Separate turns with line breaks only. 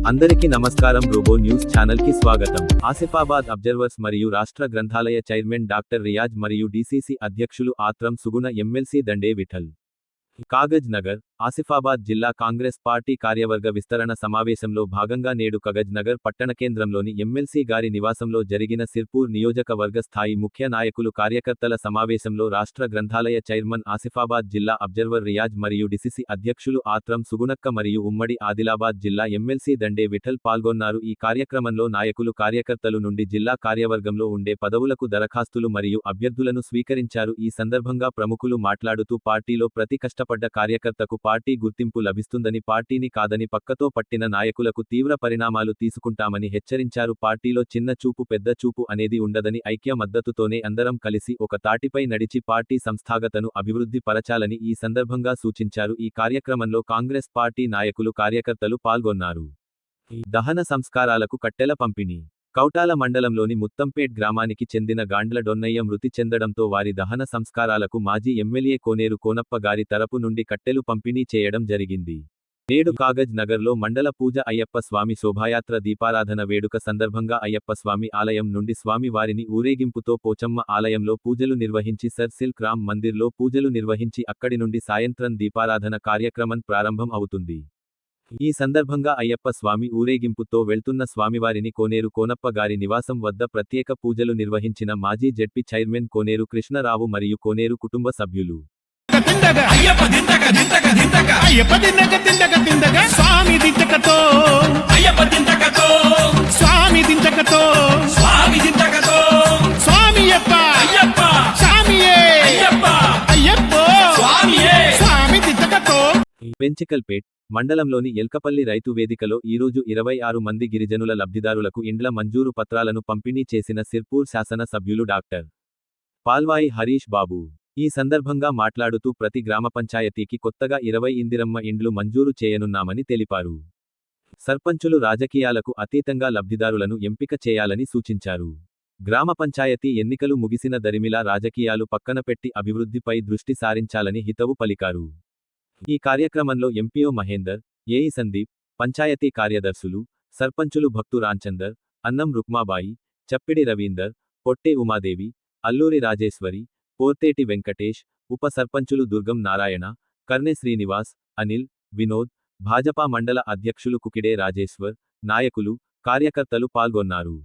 అందరికీ నమస్కారం. Robo news channel కి స్వాగతం. ఆసిఫాబాద్ అబ్జర్వర్స్ మరియు రాష్ట్ర గ్రంథాలయ చైర్మన్ డాక్టర్ రియాజ్ మరియు డీసీసీ అధ్యక్షులు ఆత్రం సుగుణ, ఎమ్మెల్సీ దండే విఠల్ కాగజ్ నగర్, ఆసిఫాబాద్ జిల్లా కాంగ్రెస్ పార్టీ కార్యవర్గ విస్తరణ సమావేశంలో భాగంగా నేడు కాగజ్ నగర్ పట్టణ కేంద్రంలోని ఎమ్మెల్సీ గారి నివాసంలో జరిగిన సిర్పూర్ నియోజకవర్గ స్థాయి ముఖ్య నాయకులు కార్యకర్తల సమావేశంలో రాష్ట్ర గ్రంథాలయ చైర్మన్, ఆసిఫాబాద్ జిల్లా అబ్జర్వర్ రియాజ్ మరియు డిసిసి అధ్యక్షులు ఆత్రం సుగుణక్క మరియు ఉమ్మడి ఆదిలాబాద్ జిల్లా ఎమ్మెల్సీ దండే విఠల్ పాల్గొన్నారు. ఈ కార్యక్రమంలో నాయకులు, కార్యకర్తలు నుండి జిల్లా కార్యవర్గంలో ఉండే పదవులకు దరఖాస్తులు మరియు అభ్యర్థులను స్వీకరించారు. ఈ సందర్భంగా ప్రముఖులు మాట్లాడుతూ పార్టీలో ప్రతి కష్టపడ్డ కార్యకర్తకు పార్టీ గుర్తింపు లభిస్తుందని, పార్టీని కాదని పక్కతో పట్టిన నాయకులకు తీవ్ర పరిణామాలు తీసుకుంటామని హెచ్చరించారు. పార్టీలో చిన్న చూపు పెద్ద చూపు అనేది ఉండదని, ఐక్య మద్దతుతోనే అందరం కలిసి ఒక తాటిపై నడిచి పార్టీ సంస్థాగతను అభివృద్ధి పరచాలని ఈ సందర్భంగా సూచించారు. ఈ కార్యక్రమంలో కాంగ్రెస్ పార్టీ నాయకులు, కార్యకర్తలు పాల్గొన్నారు. దహన సంస్కారాలకు కట్టెల పంపిణీ. కౌటాల మండలంలోని ముత్తంపేట్ గ్రామానికి చెందిన గాండ్ల డొన్నయ్య మృతి చెందడంతో వారి దహన సంస్కారాలకు మాజీ ఎమ్మెల్యే కోనేరు కోనప్ప గారి తరపు నుండి కట్టెలు పంపిణీ చేయడం జరిగింది. నేడు కాగజ్ నగర్లో మండల పూజ అయ్యప్ప స్వామి శోభాయాత్ర దీపారాధన వేడుక సందర్భంగా అయ్యప్ప స్వామి ఆలయం నుండి స్వామి వారిని ఊరేగింపుతో పోచమ్మ ఆలయంలో పూజలు నిర్వహించి సర్ సిల్క్ రామ్ మందిర్లో పూజలు నిర్వహించి అక్కడి నుండి సాయంత్రం దీపారాధన కార్యక్రమం ప్రారంభం అవుతుంది. ఈ సందర్భంగా అయ్యప్ప స్వామి ఊరేగింపుతో వెళ్తున్న స్వామివారిని కోనేరు కోనప్ప గారి నివాసం వద్ద ప్రత్యేక పూజలు నిర్వహించిన మాజీ జెడ్పీ చైర్మన్ కోనేరు కృష్ణరావు మరియు కోనేరు కుటుంబ సభ్యులు. పెంచికల్పేట్ మండలంలోని ఎల్కపల్లి రైతు వేదికలో ఈరోజు 26 మంది గిరిజనుల లబ్ధిదారులకు ఇండ్ల మంజూరు పత్రాలను పంపిణీ చేసిన సిర్పూర్ శాసన సభ్యులు డాక్టర్ పాల్వాయి హరీష్ బాబు. ఈ సందర్భంగా మాట్లాడుతూ ప్రతి గ్రామ పంచాయతీకి కొత్తగా 20 ఇందిరమ్మ ఇండ్లు మంజూరు చేయనున్నామని తెలిపారు. సర్పంచులు రాజకీయాలకు అతీతంగా లబ్ధిదారులను ఎంపిక చేయాలని సూచించారు. గ్రామ పంచాయతీ ఎన్నికలు ముగిసిన దరిమిలా రాజకీయాలు పక్కన పెట్టి అభివృద్ధిపై దృష్టి సారించాలని హితవు పలికారు. ఈ కార్యక్రమంలో ఎంపీఓ మహేందర్, ఏఈ సందీప్, పంచాయతీ కార్యదర్శులు, సర్పంచులు భక్తు రాంచందర్, అన్నం రుక్మాబాయి, చప్పిడి రవీందర్, పొట్టే ఉమాదేవి, అల్లూరి రాజేశ్వరి, పోర్తేటి వెంకటేష్, ఉప సర్పంచులు దుర్గం నారాయణ, కర్నె శ్రీనివాస్, అనిల్, వినోద్, భాజపా మండల అధ్యక్షులు కుకిడే రాజేశ్వర్, నాయకులు, కార్యకర్తలు పాల్గొన్నారు.